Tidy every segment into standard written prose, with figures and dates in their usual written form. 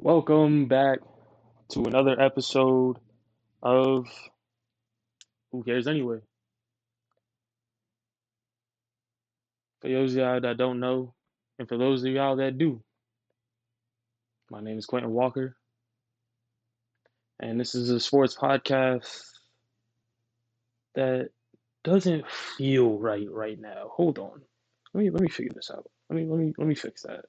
Welcome back to another episode of Who Cares Anyway? For those of y'all that don't know, and for those of y'all that do, my name is Quentin Walker, and this is a sports podcast that doesn't feel right now. Hold on. Let me figure this out. Let me fix that.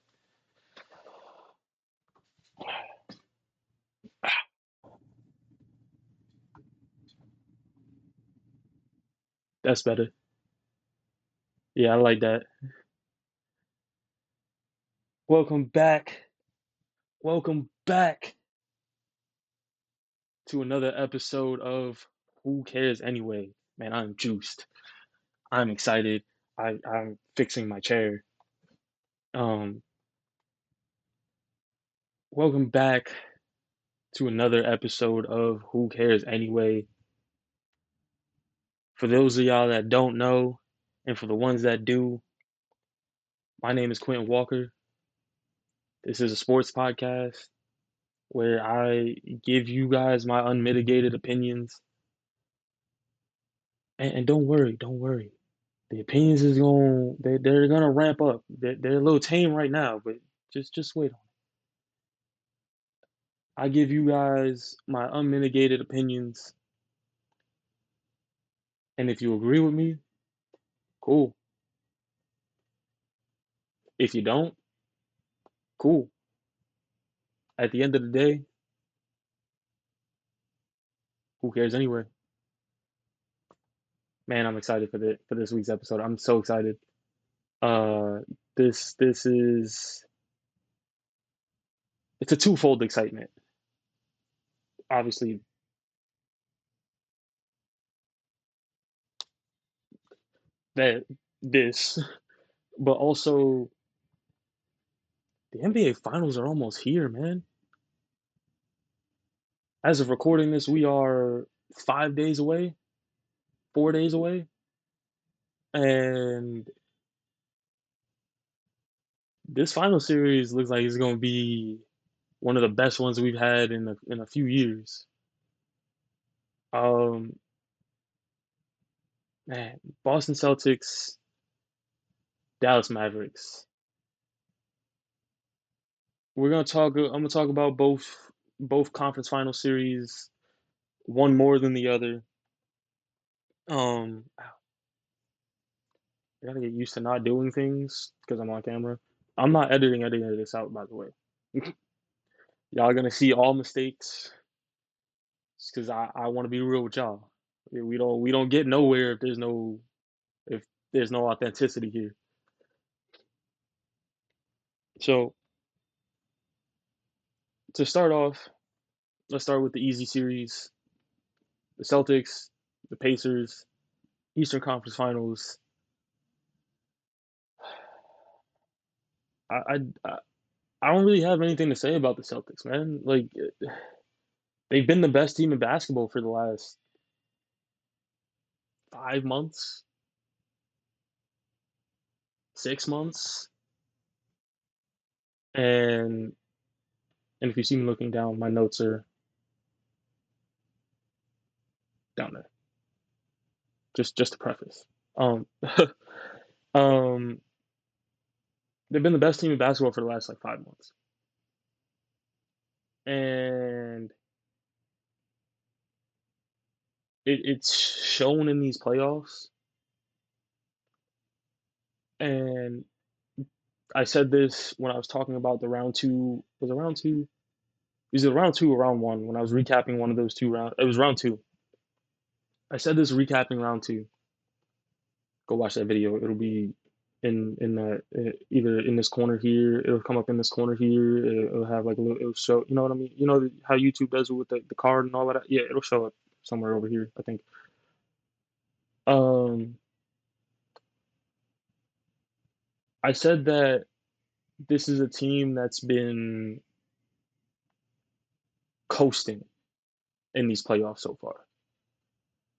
That's better. Yeah, I like that. Welcome back. Welcome back to another episode of Who Cares Anyway? Man, I'm juiced. I'm excited. I'm fixing my chair. Um, Welcome back to another episode of Who Cares Anyway. For those of y'all that don't know, and for the ones that do, my name is Quentin Walker. This is a sports podcast where I give you guys my unmitigated opinions. And don't worry. The opinions is they're gonna ramp up. They're a little tame right now, but just wait on it. I give you guys my unmitigated opinions, and if you agree with me, cool. If you don't, cool. At the end of the day, who cares anyway? Man, I'm excited for this week's episode. I'm so excited. Uh, this is it's a twofold excitement. Obviously, that this, but also the NBA Finals are almost here, man. As of recording this, we are 5 days away, 4 days away, and this final series looks like it's going to be one of the best ones we've had in a few years. Um, Man, Boston Celtics, Dallas Mavericks. We're gonna talk. I'm gonna talk about both conference final series, one more than the other. I gotta get used to not doing things because I'm on camera. I'm not editing any of this out, by the way. Y'all gonna see all mistakes because I want to be real with y'all. Yeah, we don't get nowhere if there's no authenticity here. So to start off, let's start with the easy series: the Celtics, the Pacers, Eastern Conference Finals. I I I don't really have anything to say about the Celtics, man. Like they've been the best team in basketball for the last 5 months, 6 months, and if you see me looking down, my notes are down there. Just to preface, um, um, they've been the best team in basketball for the last like 5 months, and it's shown in these playoffs. And I said this when I was talking about the round two. Was it round two? Was it round two or round one? When I was recapping one of those two rounds, it was round two. I said this recapping round two. Go watch that video. It'll be in that either in this corner here. It'll come up in this corner here. It'll have like a little. It'll show. You know what I mean? You know how YouTube does it with the card and all that. Yeah, it'll show up somewhere over here. I think. Um, I said that this is a team that's been coasting in these playoffs so far,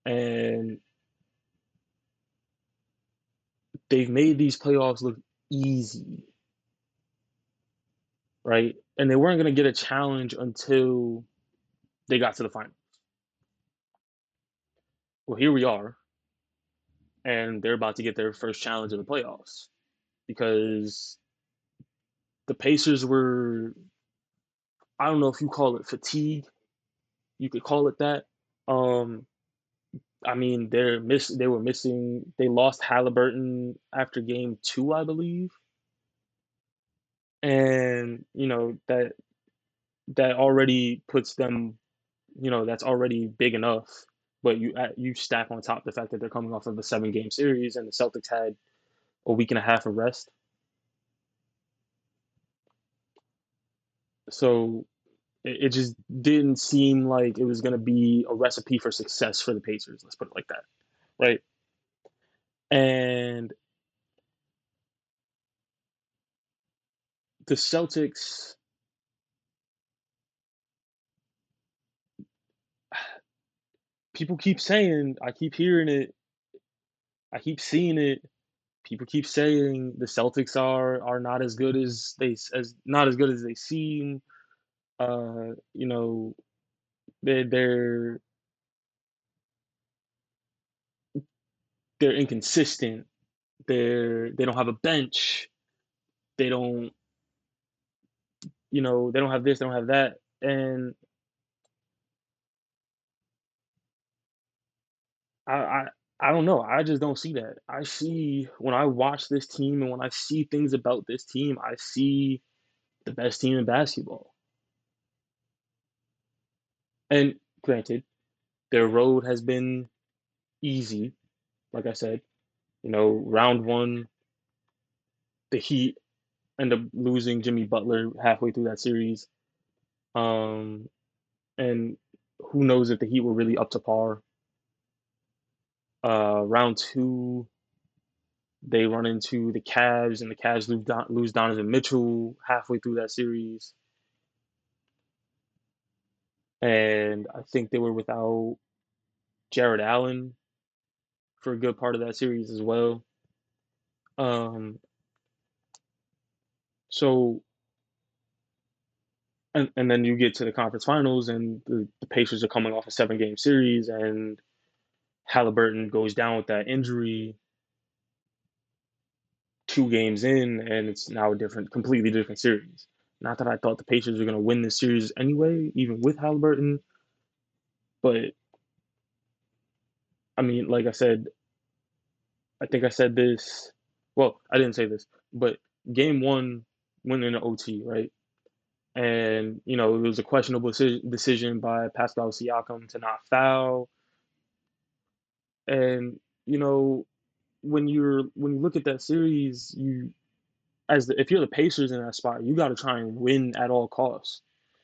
and they've made these playoffs look easy. right? And they weren't going to get a challenge until they got to the final. Well, here we are, and they're about to get their first challenge in the playoffs because the Pacers were, I don't know if you call it fatigue, you could call it that. Um, I mean, they were missing, they lost Halliburton after game 2, I believe. And, that already puts them, that's already big enough. But you stack on top the fact that they're coming off of a 7-game series and the Celtics had a week and a half of rest. So it just didn't seem like it was going to be a recipe for success for the Pacers. Let's put it like that, right? And the Celtics, people keep saying, I keep hearing it, I keep seeing it. People keep saying the Celtics are not as good as not as good as they seem. You know, they're they're inconsistent. They don't have a bench. They don't, they don't have this, they don't have that. And I I I don't know. I just don't see that. I see when I watch this team and when I see things about this team, I see the best team in basketball. And granted, their road has been easy. Like I said, round one, the Heat end up losing Jimmy Butler halfway through that series. Um, and who knows if the Heat were really up to par. Round two, they run into the Cavs, and the Cavs lose Donovan Mitchell halfway through that series. And I think they were without Jared Allen for a good part of that series as well. Um, so and then you get to the conference finals, and the Pacers are coming off a 7-game series, and Halliburton goes down with that injury 2 games in, and it's now a completely different series. Not that I thought the Pacers were going to win this series anyway, even with Halliburton, but I mean, like I said, I think I said this. Well, I didn't say this, but game one went in OT, right? And it was a questionable decision by Pascal Siakam to not foul. And when you look at that series, if you're the Pacers in that spot, you got to try and win at all costs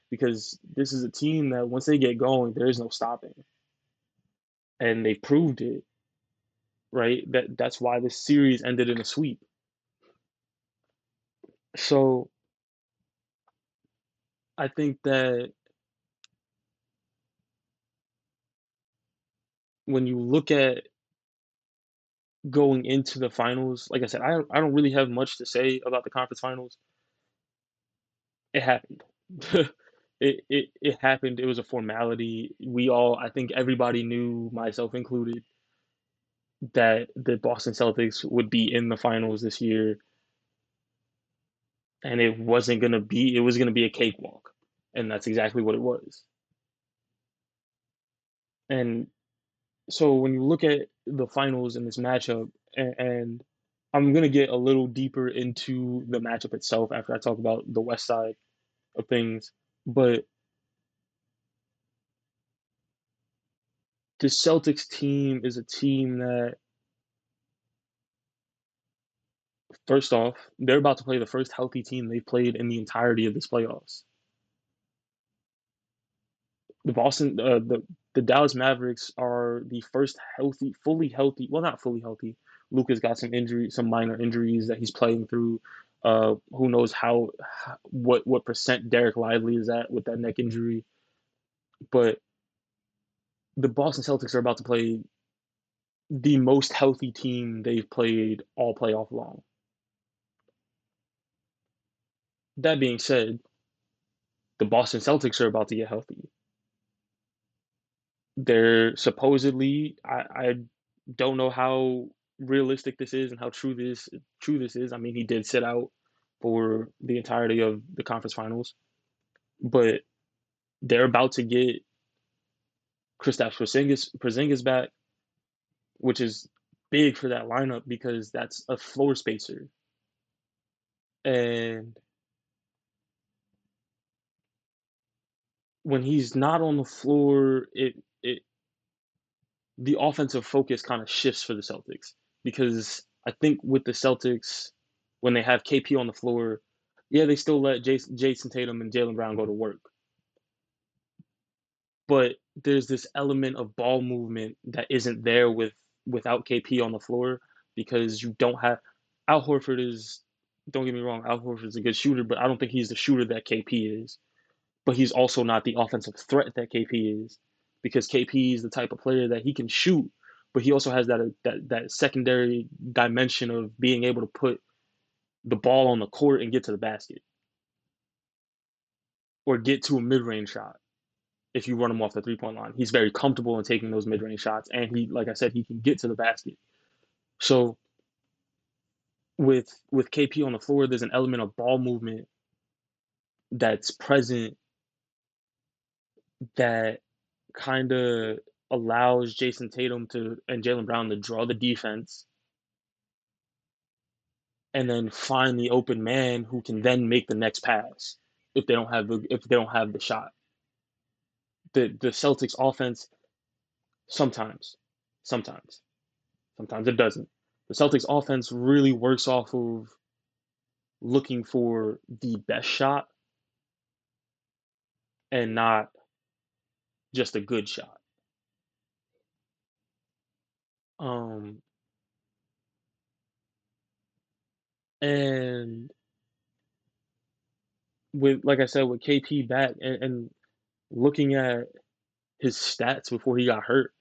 because this is a team that once they get going, there is no stopping, and they proved it, right? That's why this series ended in a sweep. So I think that when you look at going into the finals, like I said, I don't really have much to say about the conference finals. It happened. It happened. It was a formality. I think everybody knew, myself included, that the Boston Celtics would be in the finals this year, and it was gonna be a cakewalk, and that's exactly what it was. And so when you look at the finals in this matchup, and I'm gonna get a little deeper into the matchup itself after I talk about the West side of things, but the Celtics team is a team that, first off, they're about to play the first healthy team they've played in the entirety of this playoffs. The Dallas Mavericks are the first fully healthy. Well, not fully healthy. Luka's got some minor injuries that he's playing through. Who knows what percent Derek Lively is at with that neck injury? But the Boston Celtics are about to play the most healthy team they've played all playoff long. That being said, the Boston Celtics are about to get healthy. They're supposedly, I don't know how realistic this is and how true this is. I mean, he did sit out for the entirety of the conference finals, but they're about to get Kristaps Porzingis back, which is big for that lineup because that's a floor spacer. And when he's not on the floor, it the offensive focus kind of shifts for the Celtics because I think with the Celtics, when they have KP on the floor, yeah, they still let Jason Tatum and Jaylen Brown go to work, but there's this element of ball movement that isn't there without KP on the floor because you don't have Al Horford is. Don't get me wrong, Al Horford is a good shooter, but I don't think he's the shooter that KP is. But he's also not the offensive threat that KP is, because KP is the type of player that he can shoot, but he also has that secondary dimension of being able to put the ball on the court and get to the basket or get to a mid range shot. If you run him off the 3 point line, he's very comfortable in taking those mid range shots, and he, like I said, he can get to the basket. So with KP on the floor, there's an element of ball movement that's present that kind of allows Jason Tatum to and Jaylen Brown to draw the defense and then find the open man who can then make the next pass if they don't have the shot. The Celtics offense sometimes, sometimes, sometimes it doesn't. The Celtics offense really works off of looking for the best shot and not just a good shot. Um, and with like I said, with KP back and looking at his stats before he got hurt,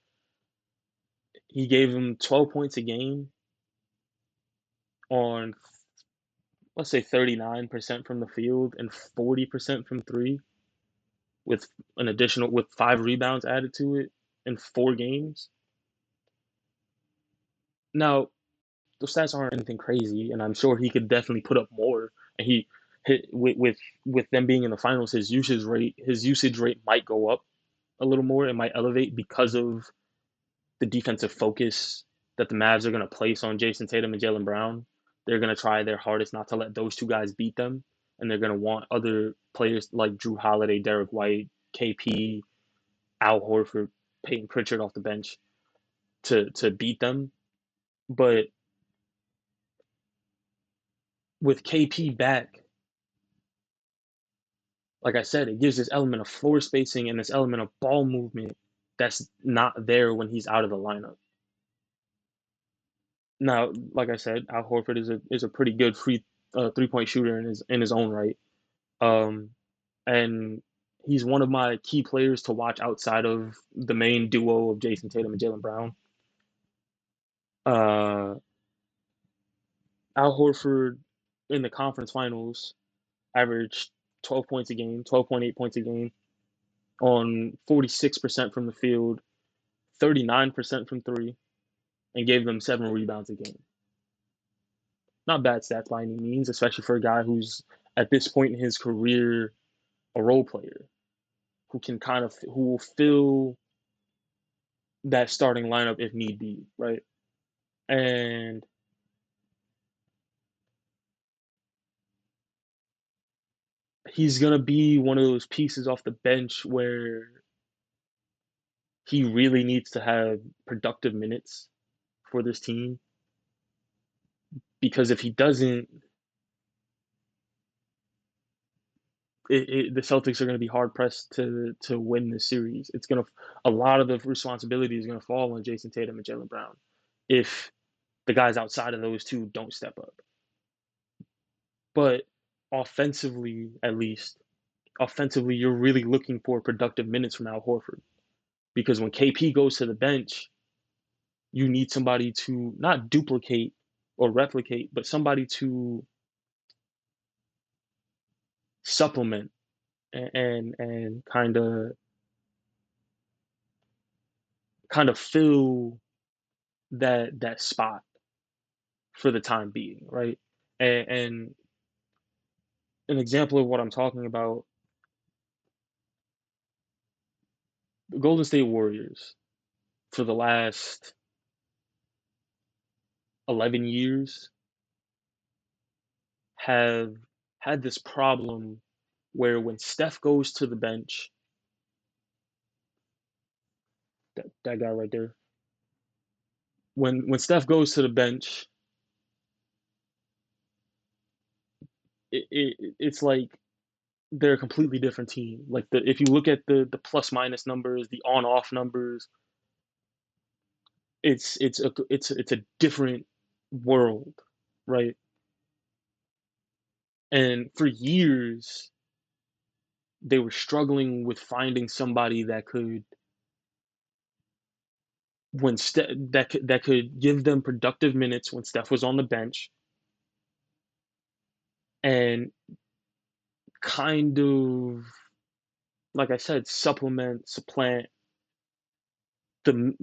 he gave him 12 points a game on, let's say, 39% from the field and 40% from three, with with 5 rebounds added to it in 4 games. Now, those stats aren't anything crazy, and I'm sure he could definitely put up more. And he hit with them being in the finals, his usage rate might go up a little more. It might elevate because of the defensive focus that the Mavs are going to place on Jason Tatum and Jaylen Brown. They're going to try their hardest not to let those two guys beat them, and they're going to want other players like Jrue Holiday, Derek White, KP, Al Horford, Peyton Pritchard off the bench to beat them. But with KP back, like I said, it gives this element of floor spacing and this element of ball movement that's not there when he's out of the lineup. Now, like I said, Al Horford is a pretty good 3 point shooter in his own right. Um, and he's one of my key players to watch outside of the main duo of Jason Tatum and Jaylen Brown. Uh, Al Horford in the conference finals averaged 12 points a game, 12.8 points a game on 46% from the field, 39% from three, and gave them 7 rebounds a game. Not bad stats by any means, especially for a guy who's at this point in his career a role player who will fill that starting lineup if need be, right? And he's gonna be one of those pieces off the bench where he really needs to have productive minutes for this team, because if he doesn't, the Celtics are going to be hard pressed to win this series. A lot of the responsibility is going to fall on Jason Tatum and Jaylen Brown if the guys outside of those two don't step up. But offensively, at least, offensively, you're really looking for productive minutes from Al Horford, because when KP goes to the bench, you need somebody to not duplicate or replicate, but somebody to supplement and kind of fill that spot for the time being, right? And an example of what I'm talking about, the Golden State Warriors for the last 11 years have had this problem where when Steph goes to the bench, that guy right there, when Steph goes to the bench, it's like they're a completely different team. Like if you look at the plus minus numbers, the on off numbers, it's a different world, right? And for years they were struggling with finding somebody that could that could give them productive minutes when Steph was on the bench and kind of, like I said, supplant the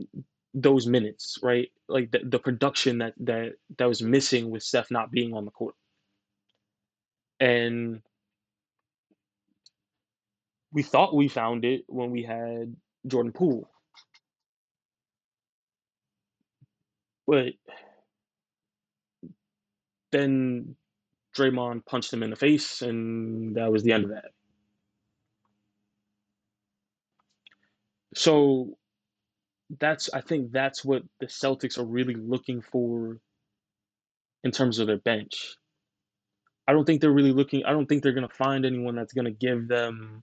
those minutes, right? Like the production that was missing with Steph not being on the court. And we thought we found it when we had Jordan Poole, but then Draymond punched him in the face, and that was the end of that. So I think that's what the Celtics are really looking for in terms of their bench. I don't think they're going to find anyone that's going to give them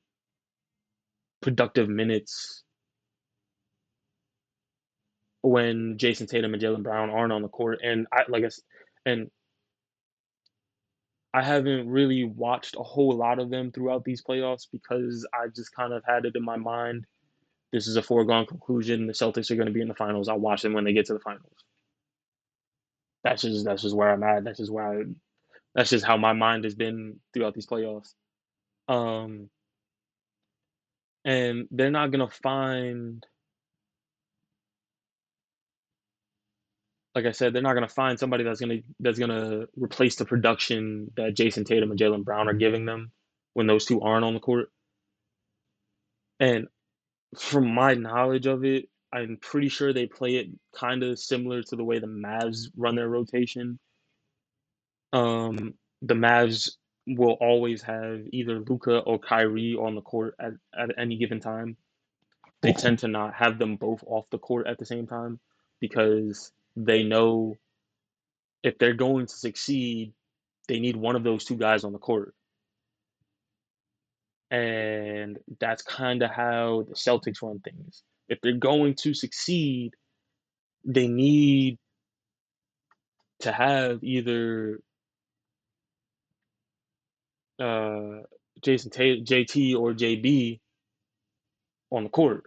productive minutes when Jason Tatum and Jalen Brown aren't on the court. And and I haven't really watched a whole lot of them throughout these playoffs because I just kind of had it in my mind. This is a foregone conclusion. The Celtics are going to be in the finals. I'll watch them when they get to the finals. That's just where I'm at. That's just how my mind has been throughout these playoffs. Um, and they're not gonna find, like I said, they're not gonna find somebody that's gonna replace the production that Jason Tatum and Jalen Brown are giving them when those two aren't on the court. And from my knowledge of it, I'm pretty sure they play it kind of similar to the way the Mavs run their rotation. The Mavs will always have either Luka or Kyrie on the court at any given time. They tend to not have them both off the court at the same time because they know if they're going to succeed, they need one of those two guys on the court. And that's kind of how the Celtics run things. If they're going to succeed, they need to have either uh, JT, or JB on the court.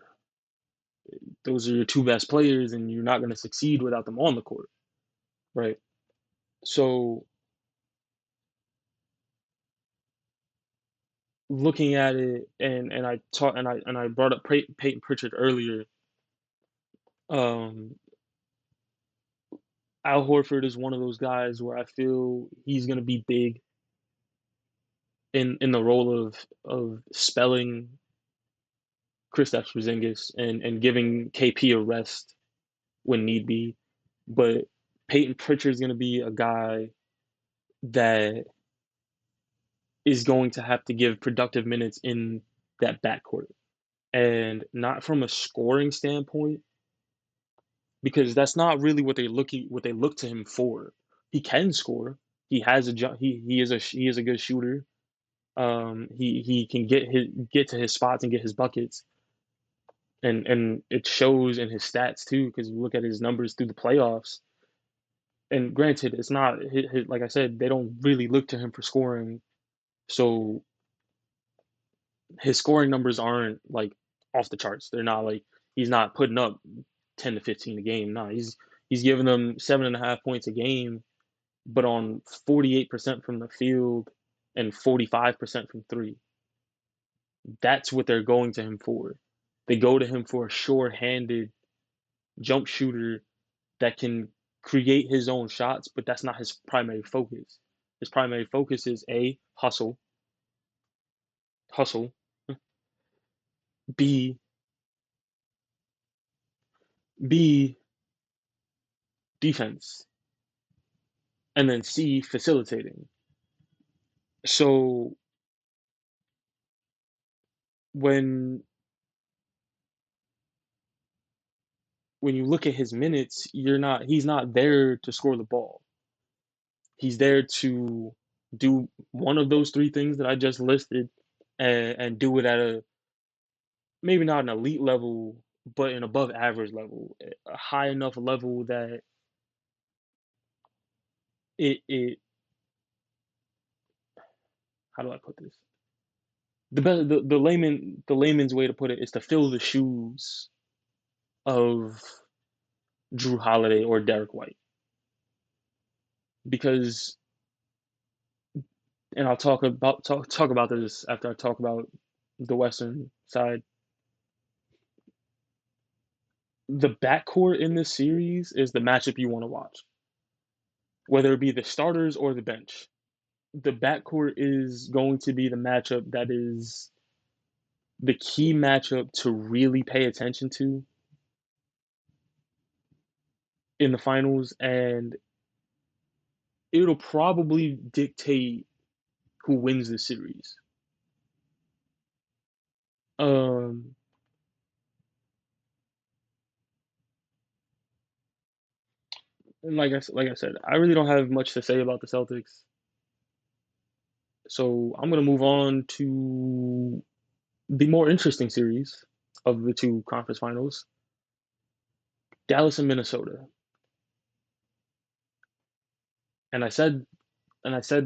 Those are your two best players, and you're not going to succeed without them on the court, right? So looking at it, and I brought up Peyton Pritchard earlier. Um, Al Horford is one of those guys where I feel he's going to be big in the role of spelling Kristaps Porzingis and giving KP a rest when need be. But Peyton Pritchard is going to be a guy that is going to have to give productive minutes in that backcourt, and not from a scoring standpoint because that's not really what they look to him for. He can score. He has a he is a good shooter. He can get to his spots and get his buckets, and it shows in his stats too. Because you look at his numbers through the playoffs, and granted, it's not like I said, they don't really look to him for scoring, so his scoring numbers aren't like off the charts. They're not like he's not putting up 10 to 15 a game. No, he's giving them 7.5 points a game, but on 48% from the field and 45% from three. That's what they're going to him for. They go to him for a sure-handed jump shooter that can create his own shots, but that's not his primary focus. His primary focus is A, hustle, hustle, B, B, defense, and then C, facilitating. So when when you look at his minutes, he's not there to score the ball. He's there to do one of those three things that I just listed and do it at a maybe not an elite level, but an above average level, a high enough level that it how do I put this? The layman's way to put it is to fill the shoes of Drew Holiday or Derek White. Because and I'll talk about this after I talk about the Western side. The backcourt in this series is the matchup you want to watch, whether it be the starters or the bench. The backcourt is going to be the matchup that is the key matchup to really pay attention to in the finals, and it'll probably dictate who wins the series. Um, and like I said, I really don't have much to say about the Celtics, so I'm gonna move on to the more interesting series of the two conference finals, Dallas and Minnesota. And I said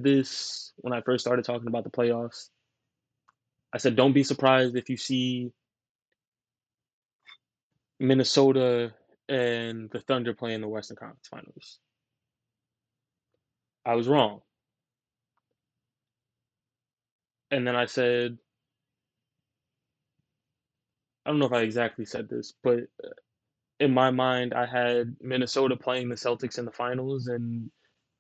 this when I first started talking about the playoffs. I said don't be surprised if you see Minnesota and the Thunder play in the Western Conference Finals. I was wrong. And then I said, I don't know if I exactly said this, but in my mind, I had Minnesota playing the Celtics in the finals, and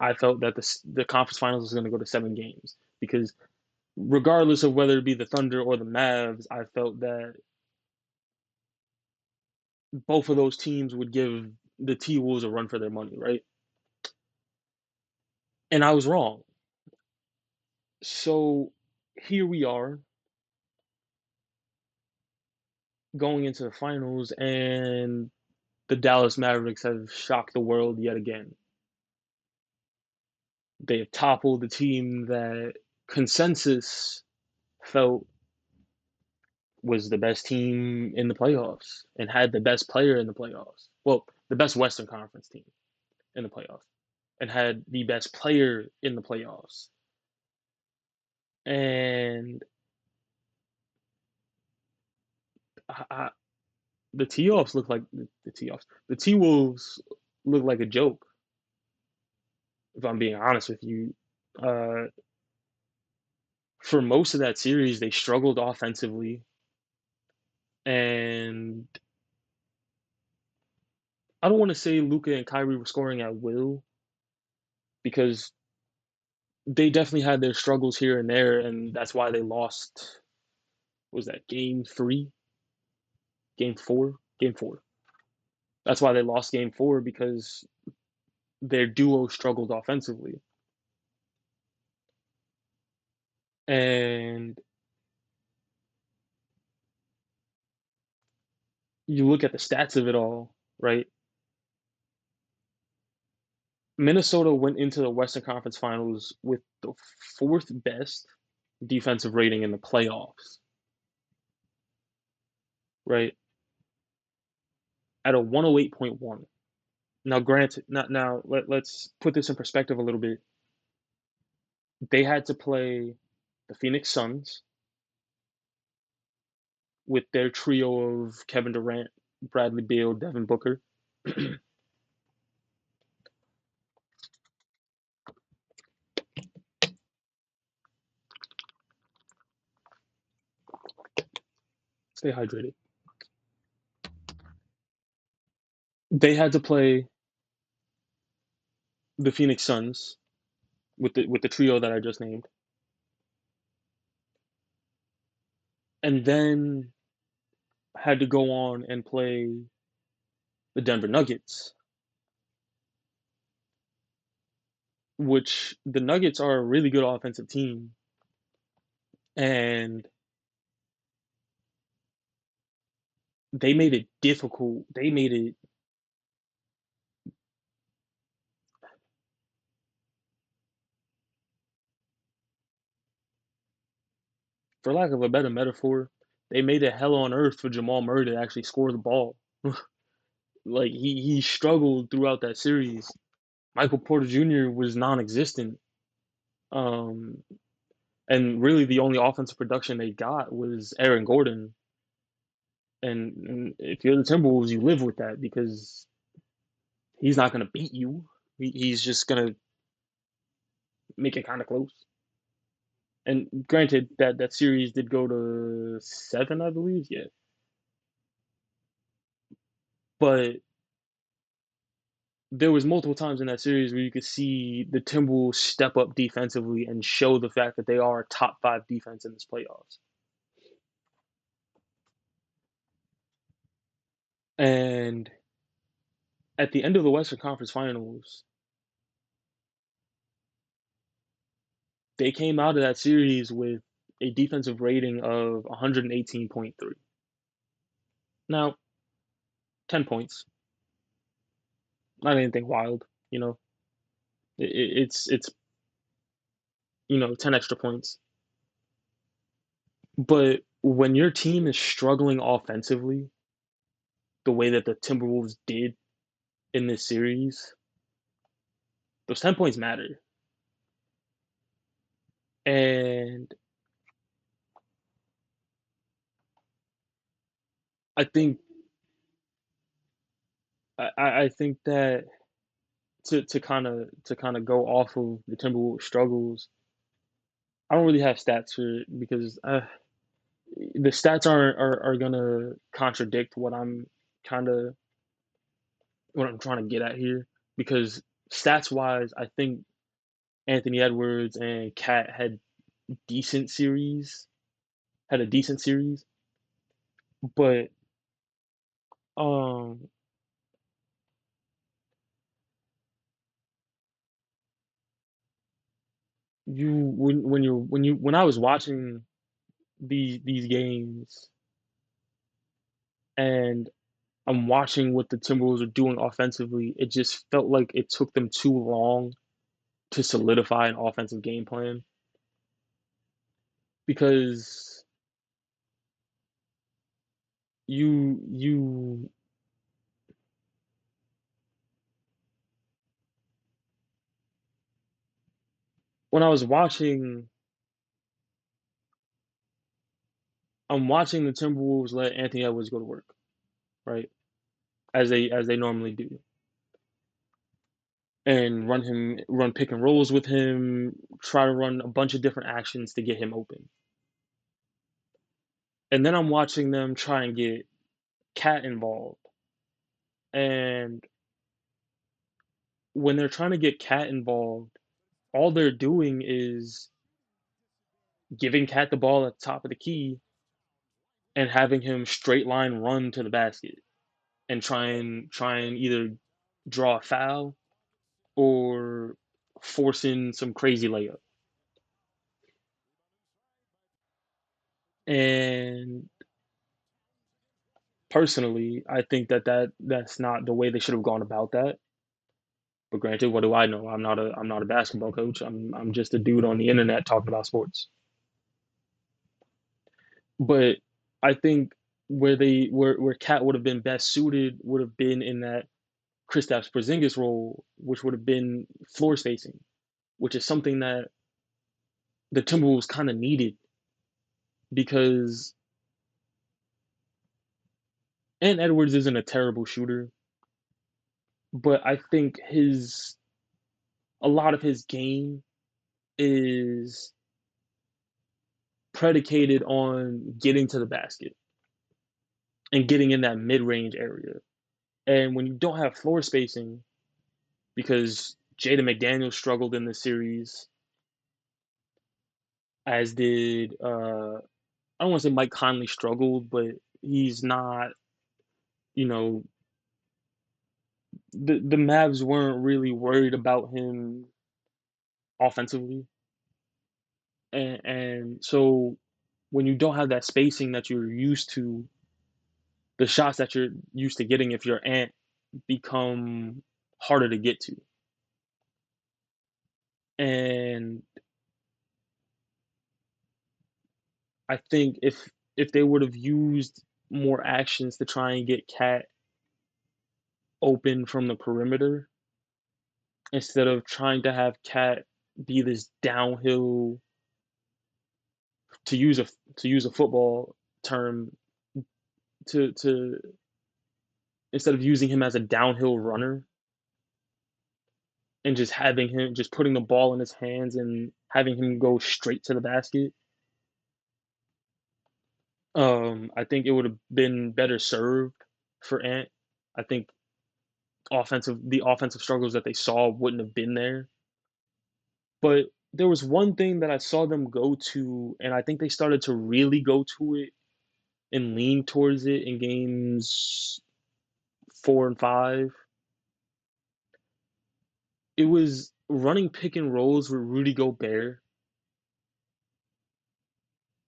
I felt that the conference finals was going to go to 7 games because regardless of whether it be the Thunder or the Mavs, I felt that both of those teams would give the T Wolves a run for their money, right? And I was wrong. So here we are going into the finals, and the Dallas Mavericks have shocked the world yet again. They have toppled the team that consensus felt was the best team in the playoffs and had the best player in the playoffs. Well, the best Western Conference team in the playoffs and had the best player in the playoffs. And I, the T-offs look like the T-offs. The T-Wolves look like a joke, if I'm being honest with you. Uh, for most of that series, they struggled offensively, and I don't want to say Luka and Kyrie were scoring at will because they definitely had their struggles here and there, and that's why they lost. What was that game three, game four, game four? That's why they lost game four because their duo struggled offensively. And you look at the stats of it all, right? Minnesota went into the Western Conference Finals with the fourth best defensive rating in the playoffs, right? At a 108.1. Now, granted, let's put this in perspective a little bit. They had to play the Phoenix Suns with their trio of Kevin Durant, Bradley Beal, Devin Booker. Stay hydrated. They had to play the Phoenix Suns with the trio that I just named, and then had to go on and play the Denver Nuggets, which the Nuggets are a really good offensive team, and they made it difficult. They made it, for lack of a better metaphor, they made it hell on earth for Jamal Murray to actually score the ball. Like he struggled throughout that series. Michael Porter Jr. was non-existent. Um, and really the only offensive production they got was Aaron Gordon. And if you're the Timberwolves, you live with that because he's not going to beat you. He's just going to make it kind of close. And granted, that series did go to 7, I believe. Yeah, but there was multiple times in that series where you could see the Timberwolves step up defensively and show the fact that they are a top 5 defense in this playoffs. And at the end of the Western Conference Finals, they came out of that series with a defensive rating of 118.3. Now, 10 points, not anything wild, you know. It's 10 extra points. But when your team is struggling offensively, the way that the Timberwolves did in this series, those 10 points matter. And I think I think that to kind of go off of the Timberwolves struggles, I don't really have stats for it because the stats are gonna contradict kind of what I'm trying to get at here because stats wise, I think Anthony Edwards and Cat decent series, had a decent series, but um, you when I was watching these games and I'm watching what the Timberwolves are doing offensively, it just felt like it took them too long to solidify an offensive game plan because you when I was watching I'm watching the Timberwolves let Anthony Edwards go to work, right? As they normally do. And run pick and rolls with him, try to run a bunch of different actions to get him open. And then I'm watching them try and get Cat involved. And when they're trying to get Cat involved, all they're doing is giving Cat the ball at the top of the key and having him straight line run to the basket and try and either draw a foul or force in some crazy layup. And personally, I think that's not the way they should have gone about that. But granted, what do I know? I'm not a basketball coach. I'm just a dude on the internet talking about sports. But I think where Cat would have been best suited would have been in that Kristaps Porzingis role, which would have been floor spacing, which is something that the Timberwolves kind of needed because Ant Edwards isn't a terrible shooter, but I think his a lot of his game is predicated on getting to the basket. and getting in that mid range area. And when you don't have floor spacing, because Jaden McDaniel struggled in the series, as did I don't want to say Mike Conley struggled, but he's not, you know, the Mavs weren't really worried about him offensively. And so when you don't have that spacing that you're used to, the shots that you're used to getting if you're Ant become harder to get to. And I think if they would have used more actions to try and get Cat open from the perimeter instead of trying to have Cat be this downhill, to use a football term, to instead of using him as a downhill runner and just having him just putting the ball in his hands and having him go straight to the basket. I think it would have been better served for Ant. I think the offensive struggles that they saw wouldn't have been there. But there was one thing that I saw them go to, and I think they started to really go to it and lean towards it in games 4 and 5. It was running pick and rolls with Rudy Gobert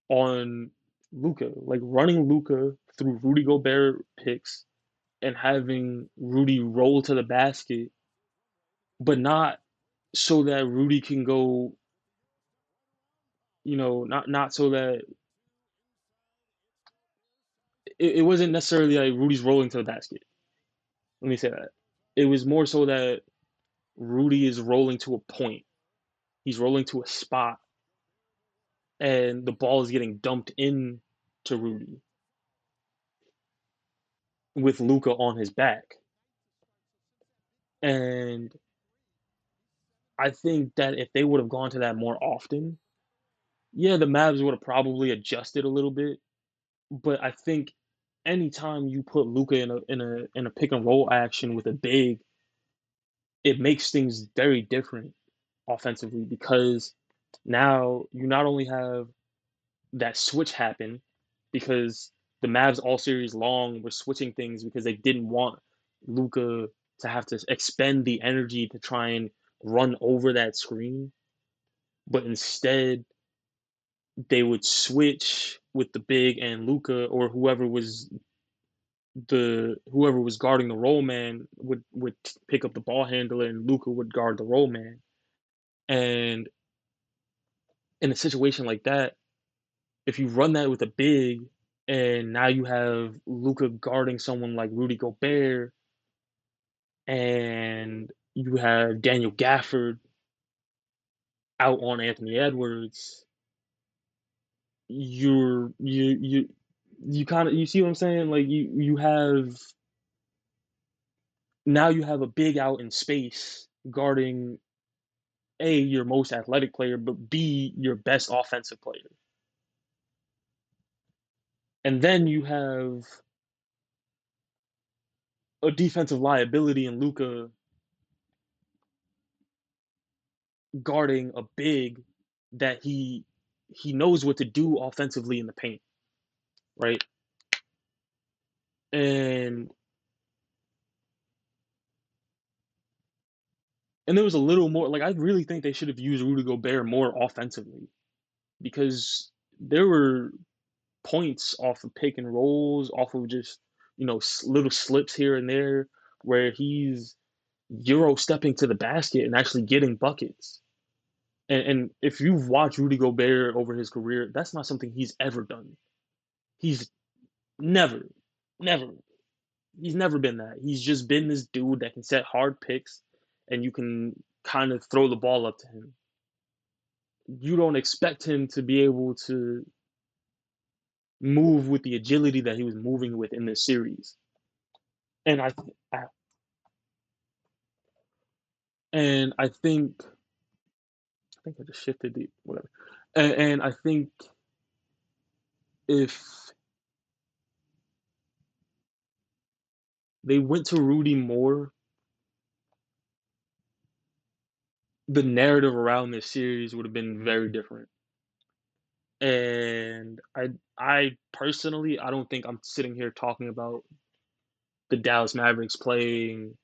on Luka, like running Luka through Rudy Gobert picks and having Rudy roll to the basket, but not so that Rudy can go, not so that it wasn't necessarily like Rudy's rolling to the basket. Let me say that. It was more so that Rudy is rolling to a point. He's rolling to a spot, and the ball is getting dumped in to Rudy with Luka on his back. And I think that if they would have gone to that more often, yeah, the Mavs would have probably adjusted a little bit. But I think anytime you put Luka in a pick and roll action with a big, it makes things very different offensively because now you not only have that switch happen because the Mavs all series long were switching things because they didn't want Luka to have to expend the energy to try and run over that screen, but instead they would switch with the big and Luka or whoever was guarding the roll man would pick up the ball handler and Luka would guard the roll man. And in a situation like that, if you run that with a big and now you have Luka guarding someone like Rudy Gobert and you have Daniel Gafford out on Anthony Edwards, you kind of, you see what I'm saying? Like you have now you have a big out in space guarding A, your most athletic player, but B, your best offensive player. And then you have a defensive liability in Luka guarding a big that he knows what to do offensively in the paint, right? And and there was a little more, like I really think they should have used Rudy Gobert more offensively because there were points off of pick and rolls, off of just little slips here and there where he's Euro stepping to the basket and actually getting buckets. And if you've watched Rudy Gobert over his career, that's not something he's ever done. He's never, never, he's never been that. He's just been this dude that can set hard picks and you can kind of throw the ball up to him. You don't expect him to be able to move with the agility that he was moving with in this series. And I and I think I just shifted the whatever. And I think if they went to Rudy more, the narrative around this series would have been very different. And I personally, I don't think I'm sitting here talking about the Dallas Mavericks playing.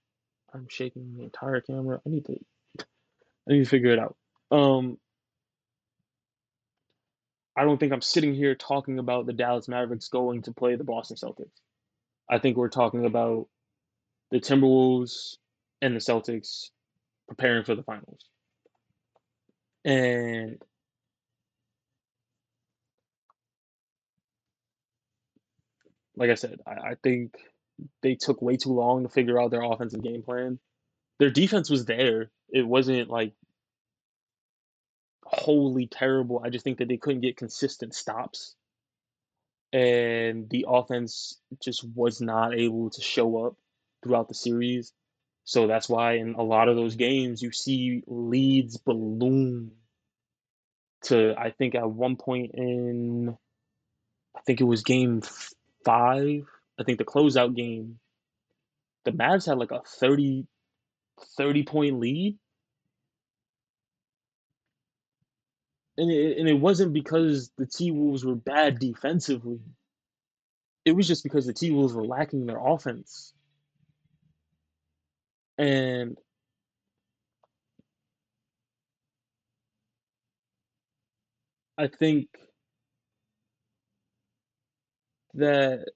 I'm shaking the entire camera. I need to figure it out. Um, I don't think I'm sitting here talking about the Dallas Mavericks going to play the Boston Celtics. I think we're talking about the Timberwolves and the Celtics preparing for the finals. And like I said, I think they took way too long to figure out their offensive game plan. Their defense was there. It wasn't like wholly terrible. I just think that they couldn't get consistent stops. And the offense just was not able to show up throughout the series. So that's why in a lot of those games you see leads balloon to, I think at one point in, I think it was game 5, I think the closeout game, the Mavs had like a 30 point lead. And it wasn't because the T Wolves were bad defensively. It was just because the T Wolves were lacking their offense. And I think that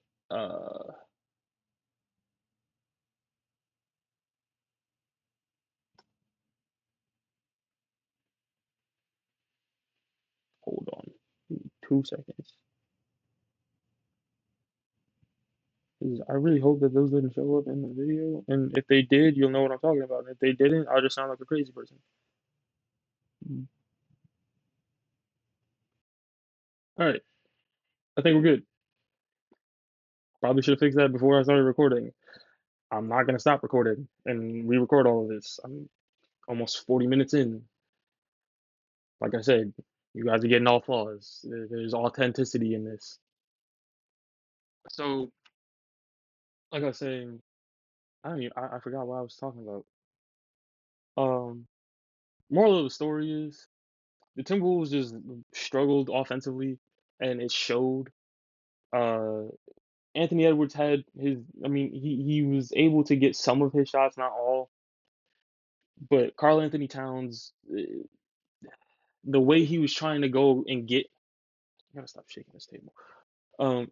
hold on 2 seconds. I really hope that those didn't show up in the video. And if they did, you'll know what I'm talking about. And if they didn't, I'll just sound like a crazy person. All right. I think we're good. Probably should have fixed that before I started recording. I'm not going to stop recording and re record all of this. I'm almost 40 minutes in. Like I said, you guys are getting all flaws. There's authenticity in this. So, like I was saying, I forgot what I was talking about. Um, Moral of the story is the Timberwolves just struggled offensively, and it showed. Uh, Anthony Edwards had his. I mean, he was able to get some of his shots, not all. But Karl Anthony Towns, the way he was trying to go and get. I gotta stop shaking this table. Um,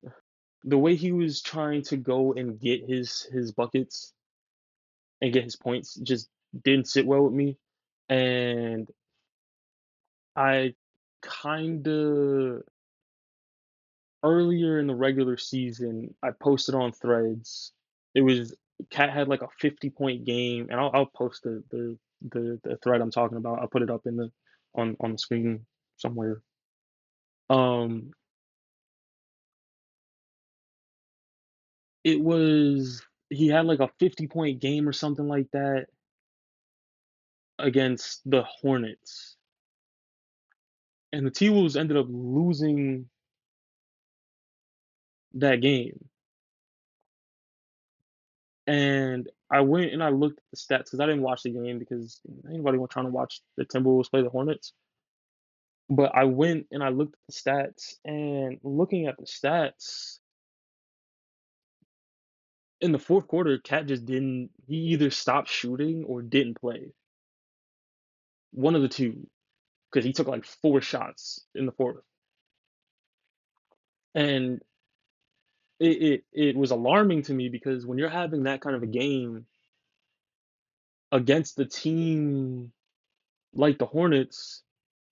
the way he was trying to go and get his buckets and get his points just didn't sit well with me, and I kind of earlier in the regular season, I posted on Threads. It was Cat had like a 50 point game, and I'll post the thread I'm talking about. I'll put it up in the on the screen somewhere. Um, it was he had like a 50 point game or something like that against the Hornets, and the T Wolves ended up losing that game. And I went and I looked at the stats because I didn't watch the game because anybody was trying to watch the Timberwolves play the Hornets. But I went and I looked at the stats, and looking at the stats in the fourth quarter, Cat just didn't. He either stopped shooting or didn't play. One of the two, because he took like 4 shots in the fourth, and it was alarming to me because when you're having that kind of a game against the team like the Hornets,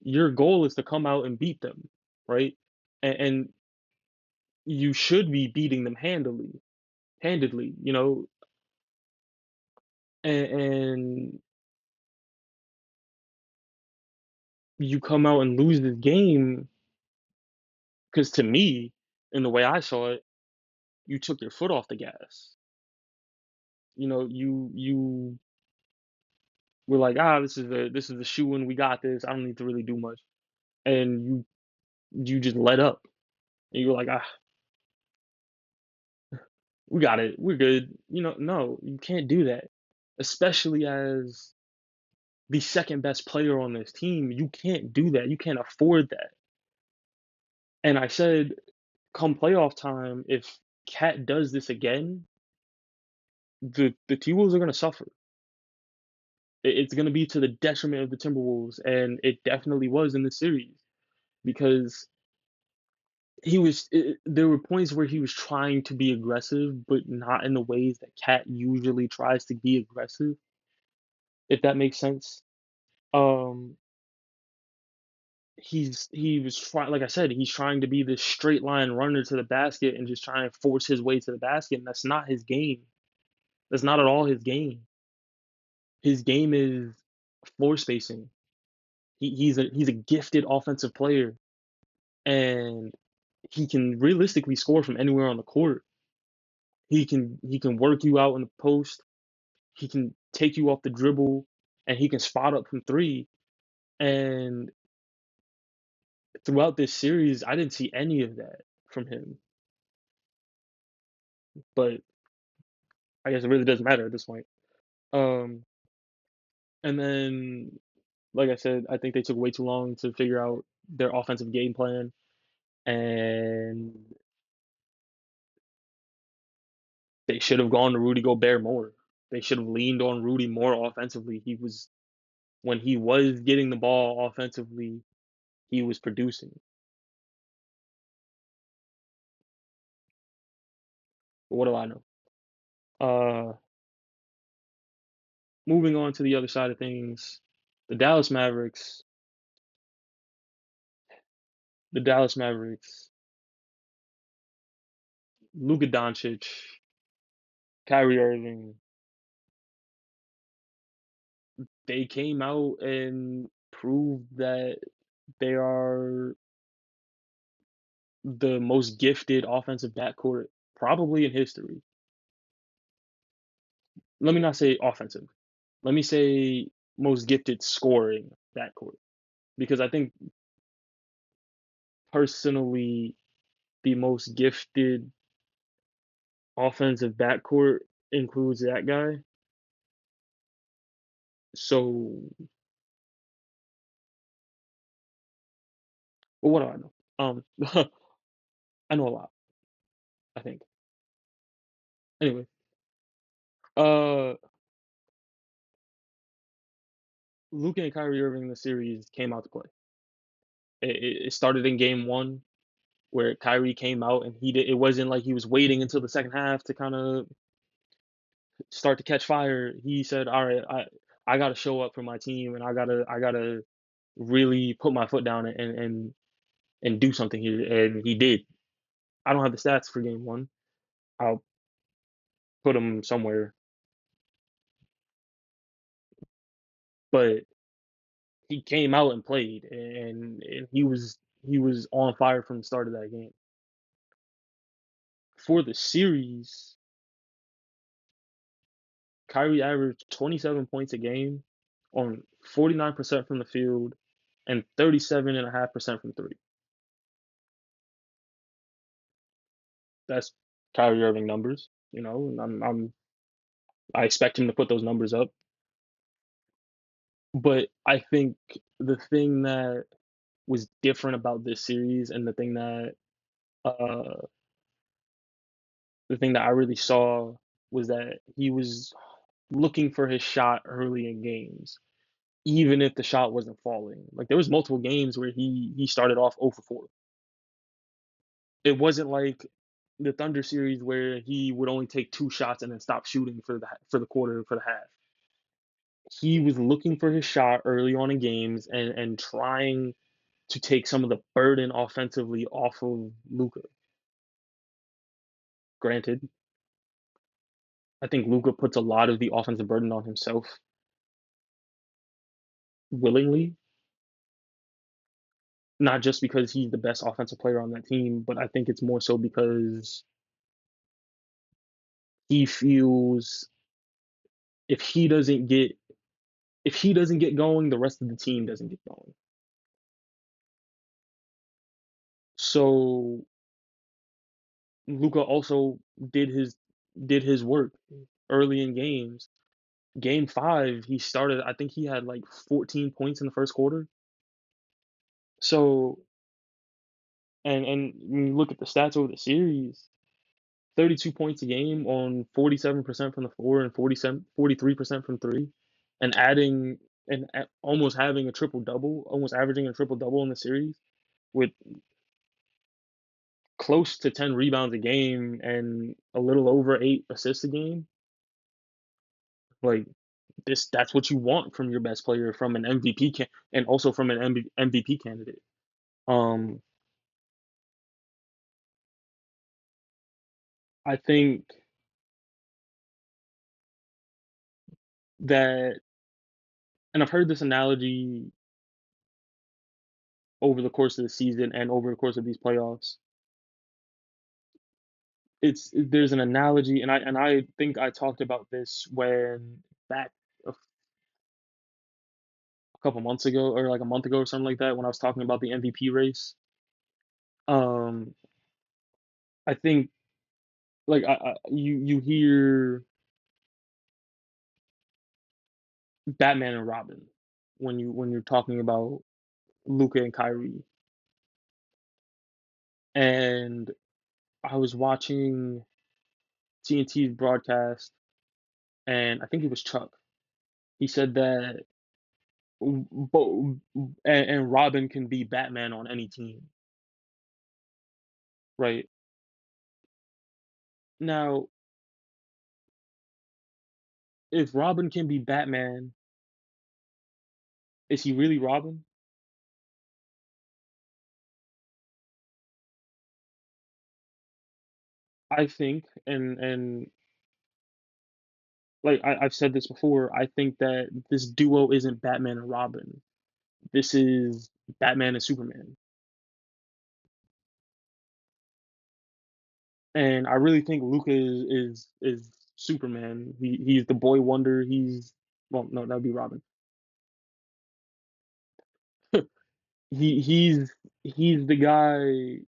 your goal is to come out and beat them, right? And you should be beating them handedly, and you come out and lose this game because to me, in the way I saw it, you took your foot off the gas. You were like, this is the shoe in. We got this. I don't need to really do much, and you just let up. And you were like, We got it. We're good. No, you can't do that. Especially as the second best player on this team, you can't do that. You can't afford that. And I said, come playoff time, if Cat does this again, the T Wolves are going to suffer. It's going to be to the detriment of the Timberwolves, and it definitely was in the series because there were points where he was trying to be aggressive, but not in the ways that Cat usually tries to be aggressive, if that makes sense. Um, he was trying, like I said, he's trying to be this straight line runner to the basket and just trying to force his way to the basket, and that's not his game. That's not at all his game. His game is floor spacing. He's a gifted offensive player, and he can realistically score from anywhere on the court. He can work you out in the post. He can take you off the dribble, and he can spot up from three. And throughout this series, I didn't see any of that from him. But I guess it really doesn't matter at this point. Um, and then, like I said, I think they took way too long to figure out their offensive game plan, and they should have gone to Rudy Gobert more. They should have leaned on Rudy more offensively. When he was getting the ball offensively, he was producing. But what do I know? Uh, Moving on to the other side of things, the Dallas Mavericks. The Dallas Mavericks. Luka Doncic, Kyrie Irving. They came out and proved that they are the most gifted offensive backcourt probably in history. Let me not say offensive. Let me say most gifted scoring backcourt because I think personally the most gifted offensive backcourt includes that guy. So, well, what do I know? I know a lot, I think. Anyway, uh, Luka and Kyrie Irving in the series came out to play. It started in game one where Kyrie came out and he did. It wasn't like he was waiting until the second half to kind of start to catch fire. He said, "All right, I got to show up for my team, and I gotta really put my foot down and do something here." And he did. I don't have the stats for game one. I'll put them somewhere, but he came out and played, and he was on fire from the start of that game. For the series, Kyrie averaged 27 points a game on 49% from the field and 37.5% from three. That's Kyrie Irving numbers, and I expect him to put those numbers up. But I think the thing that was different about this series and uh the thing that I really saw was that he was looking for his shot early in games, even if the shot wasn't falling. Like there was multiple games where he started off 0 for 4. It wasn't like the Thunder series where he would only take two shots and then stop shooting for the quarter for the half. He was looking for his shot early on in games and trying to take some of the burden offensively off of Luka. Granted, I think Luka puts a lot of the offensive burden on himself willingly, not just because he's the best offensive player on that team, but I think it's more so because he feels if he doesn't get if he doesn't get going, the rest of the team doesn't get going. So Luka also did his did his work early in games. Game 5, he started I think he had, like, 14 points in the 1st quarter. So and when you look at the stats over the series, 32 points a game on 47% from the floor and 43% from 3, and adding and almost having a triple-double, almost averaging a triple-double in the series with close to 10 rebounds a game and a little over 8 assists a game. Like, that's what you want from your best player, from an MVP and also from an MVP candidate. Um, I think that, and I've heard this analogy over the course of the season and over the course of these playoffs. There's an analogy, and I think I talked about this when back a couple months ago, or like a month ago or something like that, when I was talking about the MVP race. Um, I think like you hear Batman and Robin when you're talking about Luca and Kyrie. And I was watching TNT's broadcast, and I think it was Chuck. He said that and Robin can be Batman on any team, right? Now, if Robin can be Batman, is he really Robin? I think, and like I've said this before, I think that this duo isn't Batman and Robin. This is Batman and Superman. And I really think Luca is Superman. He's the boy wonder. He's well, no, that'd be Robin. He he's the guy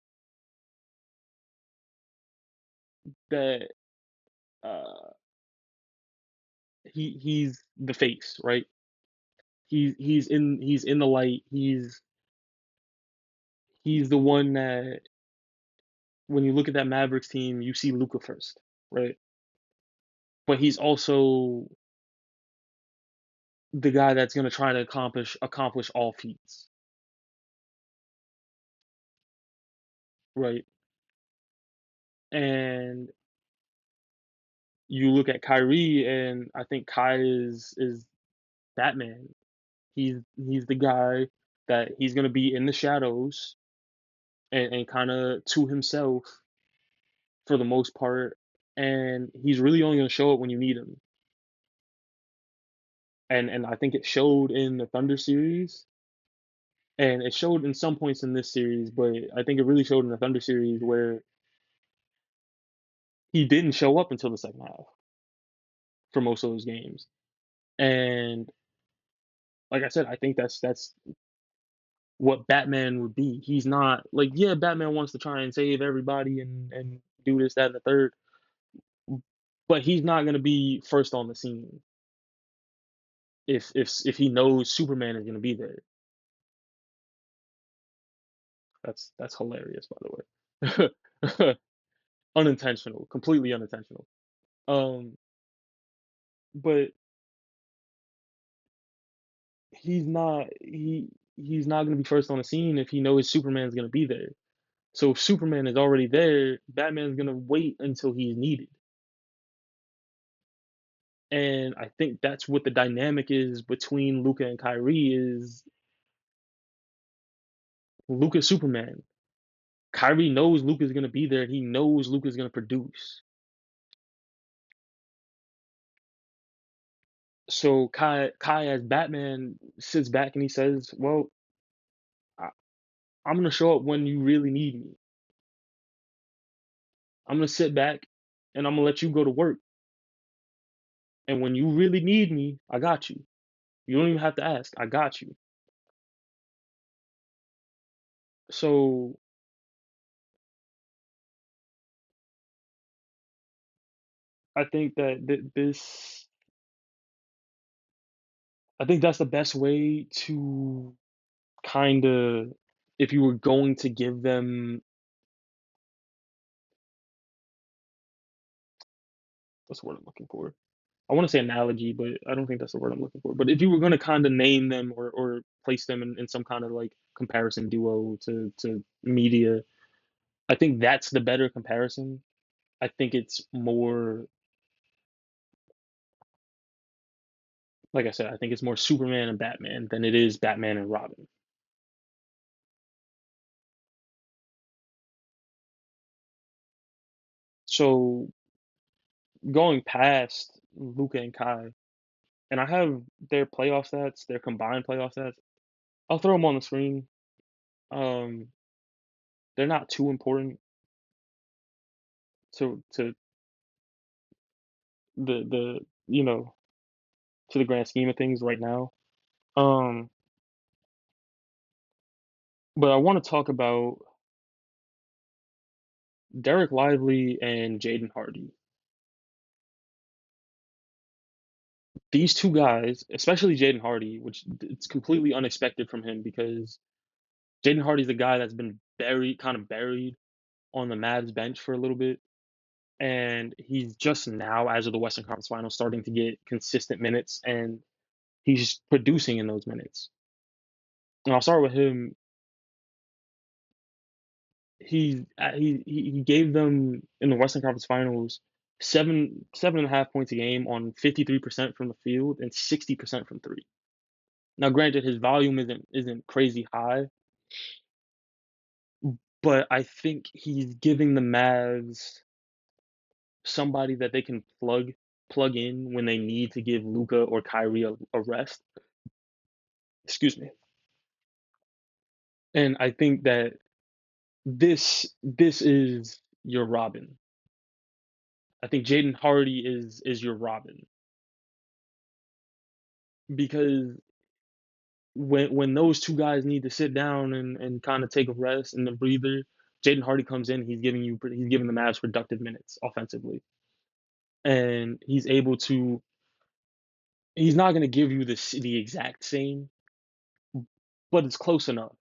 that uh he's the face, right? He's in the light. He's the one that when you look at that Mavericks team, you see Luca first, right? But he's also the guy that's gonna try to accomplish all feats, right? And you look at Kyrie, and I think Kai is Batman. He's the guy that he's gonna be in the shadows and kind of to himself for the most part, and he's really only gonna show up when you need him. And I think it showed in the Thunder series, and it showed in some points in this series, but I think it really showed in the Thunder series where he didn't show up until the second half for most of those games. And like I said, I think that's what Batman would be. He's not like, yeah, Batman wants to try and save everybody and do this, that, and the third, but he's not gonna be first on the scene if he knows Superman is gonna be there. That's hilarious, by the way. Unintentional, completely unintentional. Um, but he's not gonna be first on the scene if he knows Superman's gonna be there. So if Superman is already there, Batman's gonna wait until he's needed. And I think that's what the dynamic is between Luca and Kyrie is Luca's Superman. Kyrie knows Luca's gonna be there. He knows Luca's gonna produce. So Kai as Batman sits back and he says, "Well, I, I'm gonna show up when you really need me. I'm gonna sit back and I'm gonna let you go to work. And when you really need me, I got you. You don't even have to ask. I got you." So I think that this I think that's the best way to kinda, if you were going to give them, what's the word I'm looking for? I wanna say analogy, but I don't think that's the word I'm looking for. But if you were gonna kinda name them or place them in some kind of, like, comparison duo to media, I think that's the better comparison. I think it's more, like I said, I think it's more Superman and Batman than it is Batman and Robin. So, going past Luka and Kai, and I have their playoff stats, their combined playoff stats. I'll throw them on the screen. Um, they're not too important to the to the grand scheme of things right now. Um, but I want to talk about Derek Lively and Jaden Hardy. These two guys, especially Jaden Hardy, which it's completely unexpected from him because Jaden Hardy's a guy that's been buried on the Mavs bench for a little bit, and he's just now, as of the Western Conference Finals, starting to get consistent minutes, and he's producing in those minutes. And I'll start with him. He gave them in the Western Conference Finals 7.5 points a game on 53% from the field and 60% from three. Now, granted, his volume isn't crazy high, but I think he's giving the Mavs somebody that they can plug in when they need to give Luka or Kyrie a rest. Excuse me. And I think that this is your Robin. I think Jaden Hardy is your Robin because when those two guys need to sit down and kind of take a rest and a breather, Jaden Hardy comes in. He's giving the Mavs productive minutes offensively, and he's able to. He's not going to give you the exact same, but it's close enough,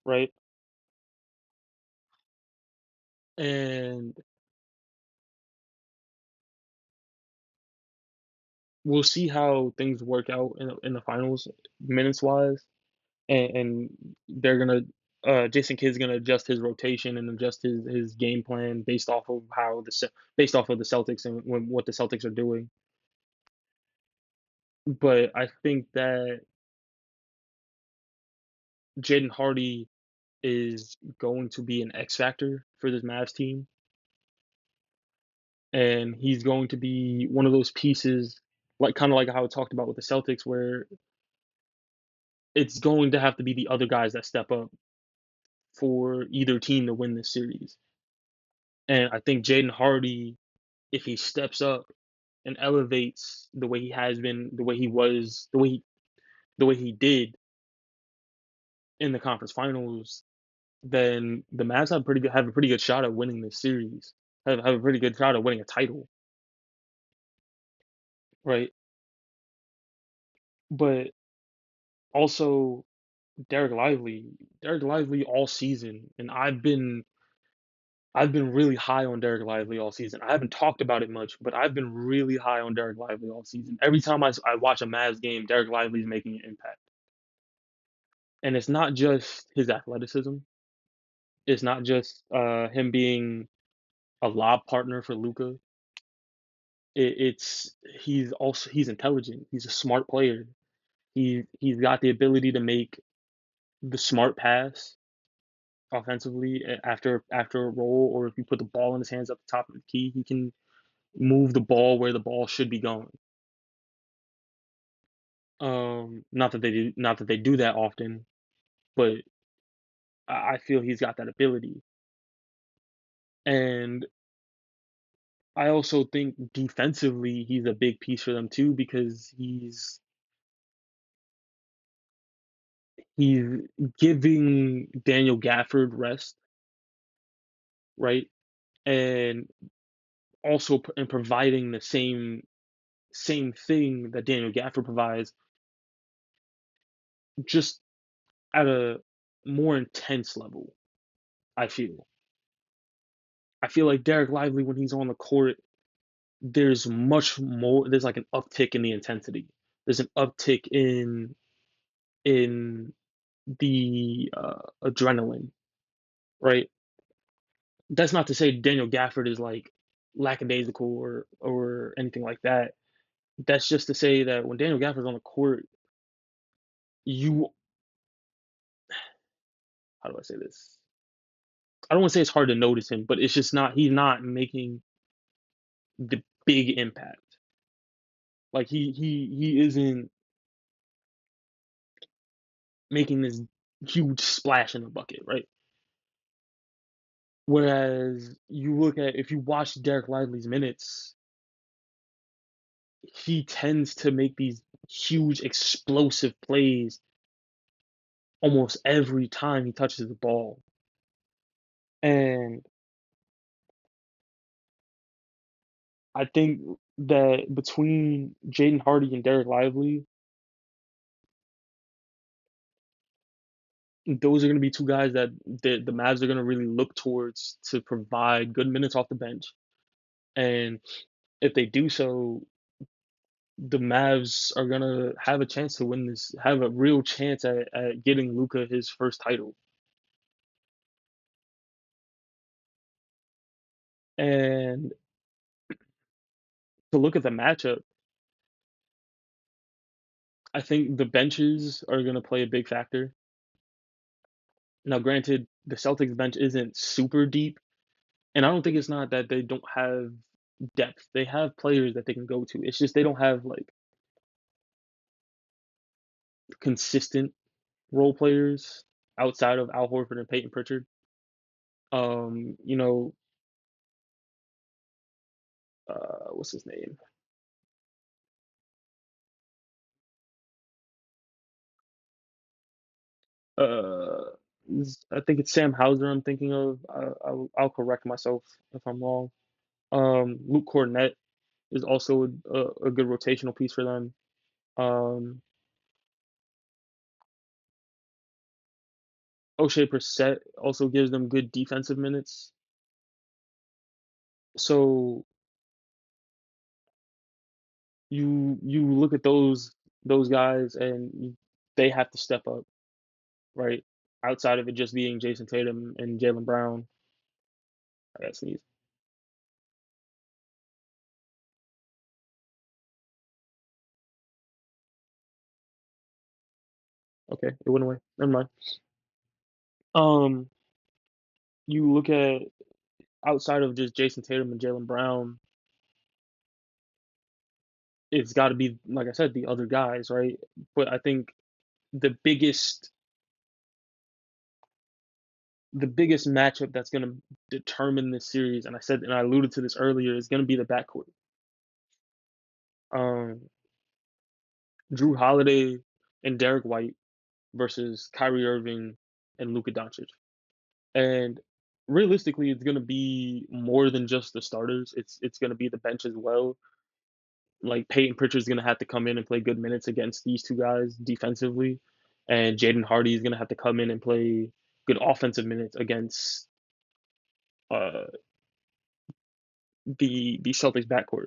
right? And we'll see how things work out in the finals minutes wise, and they're gonna Jason Kidd's gonna adjust his rotation and adjust his game plan based off of the Celtics and what the Celtics are doing. But I think that Jaden Hardy is going to be an X factor for this Mavs team, and he's going to be one of those pieces, like kind of like how I talked about with the Celtics, where it's going to have to be the other guys that step up for either team to win this series. And I think Jaden Hardy, if he steps up and elevates the way he has been, the way he was, the way he did in the conference finals, then the Mavs have a pretty good shot at winning this series. Have a pretty good shot at winning a title, right? But also Derek Lively, Derek Lively all season, and I've been really high on Derek Lively all season. I haven't talked about it much, but I've been really high on Derek Lively all season. Every time I watch a Mavs game, Derek Lively's making an impact. And it's not just his athleticism. It's not just him being a lob partner for Luca. It's he's intelligent. He's a smart player. He's got the ability to make the smart pass offensively after a roll, or if you put the ball in his hands at the top of the key, he can move the ball where the ball should be going. Not that they do that often, but I feel he's got that ability. And I also think defensively he's a big piece for them too because he's giving Daniel Gafford rest, right? And also and providing the same thing that Daniel Gafford provides, just at a more intense level. I feel. I feel like Derek Lively when he's on the court, there's much more. There's like an uptick in the intensity. There's an uptick in the adrenaline, right? That's not to say Daniel Gafford is like lackadaisical or anything like that. That's just to say that when Daniel Gafford's on the court, you how do I say this? I don't want to say it's hard to notice him, but it's just not he's not making the big impact. Like he isn't making this huge splash in the bucket, right? Whereas you look at if you watch Derek Lively's minutes, he tends to make these huge explosive plays almost every time he touches the ball. And I think that between Jaden Hardy and Derek Lively, those are going to be two guys that the Mavs are going to really look towards to provide good minutes off the bench. And if they do so, the Mavs are going to have a chance to win this, have a real chance at getting Luka his first title. And to look at the matchup, I think the benches are going to play a big factor. Now, granted, the Celtics bench isn't super deep, and I don't think it's not that they don't have depth. They have players that they can go to. It's just they don't have like consistent role players outside of Al Horford and Peyton Pritchard. You know, what's his name? Uh, I think it's Sam Hauser. I'm thinking of. I'll correct myself if I'm wrong. Luke Cornett is also a good rotational piece for them. Um, O'Shea Brissett also gives them good defensive minutes. So you look at those guys and they have to step up, right? Outside of it just being Jason Tatum and Jalen Brown. I got sneeze. Okay, it went away. Never mind. Um, you look at outside of just Jason Tatum and Jalen Brown, it's got to be like I said, the other guys, right? But I think the biggest the biggest matchup that's going to determine this series, and I said and I alluded to this earlier, is going to be the backcourt. Um, Drew Holiday and Derek White versus Kyrie Irving and Luka Doncic. And realistically, it's going to be more than just the starters. It's going to be the bench as well. Like Peyton Pritchard's going to have to come in and play good minutes against these two guys defensively, and Jaden Hardy is going to have to come in and play good offensive minutes against uh, the Celtics backcourt.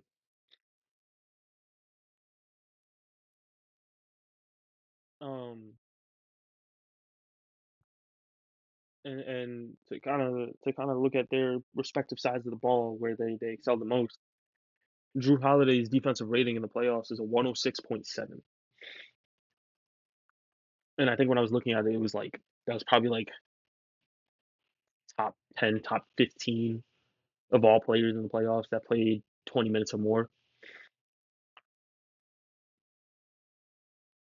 Um, and to kind of look at their respective sides of the ball where they excel the most. Drew Holiday's defensive rating in the playoffs is a 106.7. And I think when I was looking at it, it was like that was probably like top 10, top 15 of all players in the playoffs that played 20 minutes or more.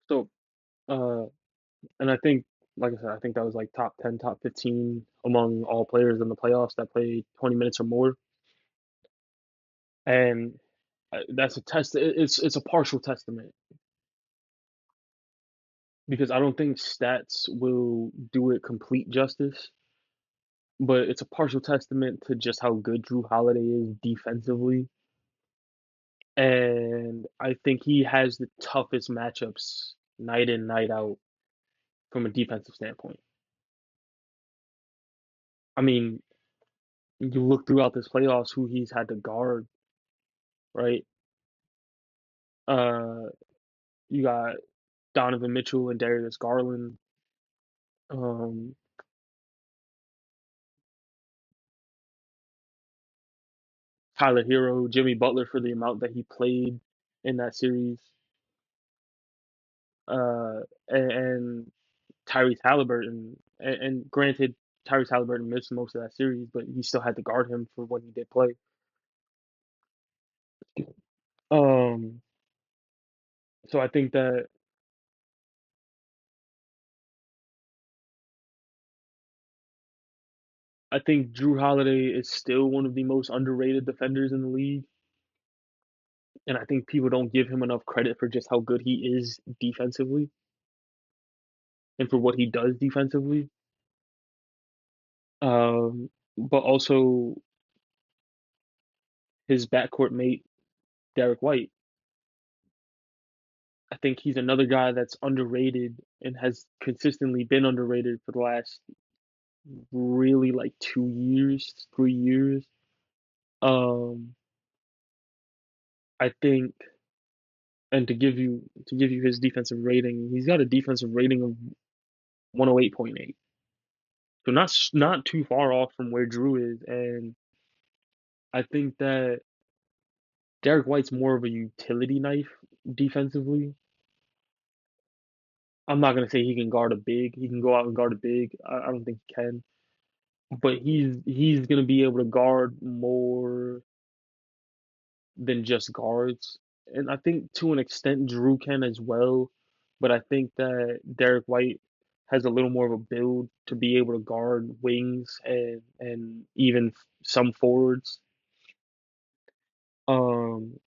So, uh, and I think, like I said, I think that was like top 10, top 15 among all players in the playoffs that played 20 minutes or more. And that's a test. It's a partial testament because I don't think stats will do it complete justice. but it's a partial testament to just how good Drew Holiday is defensively. And I think he has the toughest matchups night in, night out from a defensive standpoint. I mean, you look throughout this playoffs who he's had to guard, right? Uh, you got Donovan Mitchell and Darius Garland, um, Tyler Hero, Jimmy Butler for the amount that he played in that series, and Tyrese Halliburton. And granted, Tyrese Halliburton missed most of that series, but he still had to guard him for when he did play. Um, so I think Drew Holiday is still one of the most underrated defenders in the league, and I think people don't give him enough credit for just how good he is defensively and for what he does defensively. But also his backcourt mate Derek White. I think he's another guy that's underrated and has consistently been underrated for the last really like 2 years, 3 years. Um, I think, and to give you his defensive rating, he's got a defensive rating of 108.8. So not too far off from where Drew is, and I think that Derek White's more of a utility knife defensively. I'm not gonna say he can guard a big. He can go out and guard a big. I don't think he can, but he's gonna be able to guard more than just guards. And I think to an extent Drew can as well, but I think that Derek White has a little more of a build to be able to guard wings and even some forwards. Um,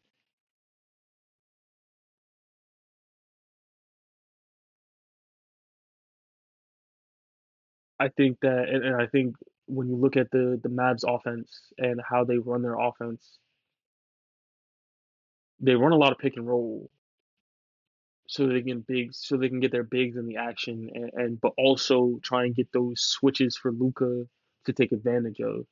I think that, and I think when you look at the Mavs offense and how they run their offense, they run a lot of pick and roll so they can get their bigs in the action and but also try and get those switches for Luca to take advantage of.